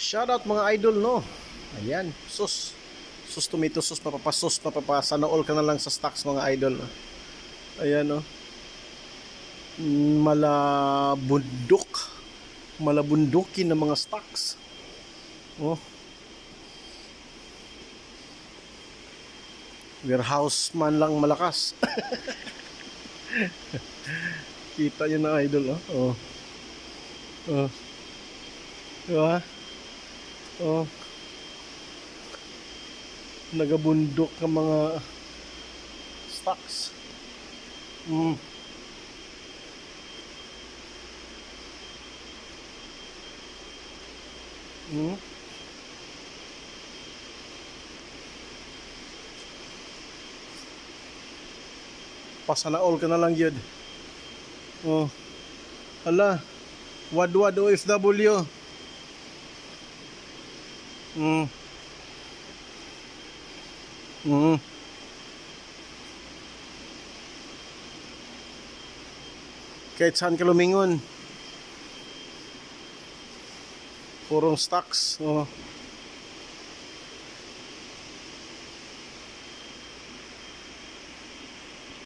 Shoutout mga idol, no. Ayan, sus. Sus tomato sus, mapapasus, mapapasana all ka na lang sa stocks mga idol. Ayan, no. Malabundok. Malabundukin ng mga stocks. Oh. Warehouse man lang malakas. Kita yun na idol, oh. Oh. Oh. Diba? Oh. Nagabundok ng mga stocks. Mm. Mm. Pasana all ka na lang yun. Oh. Hala. Wadwad OFW. Mm. Mm. Kahit saan ka lumingon. Purong stocks. Oh.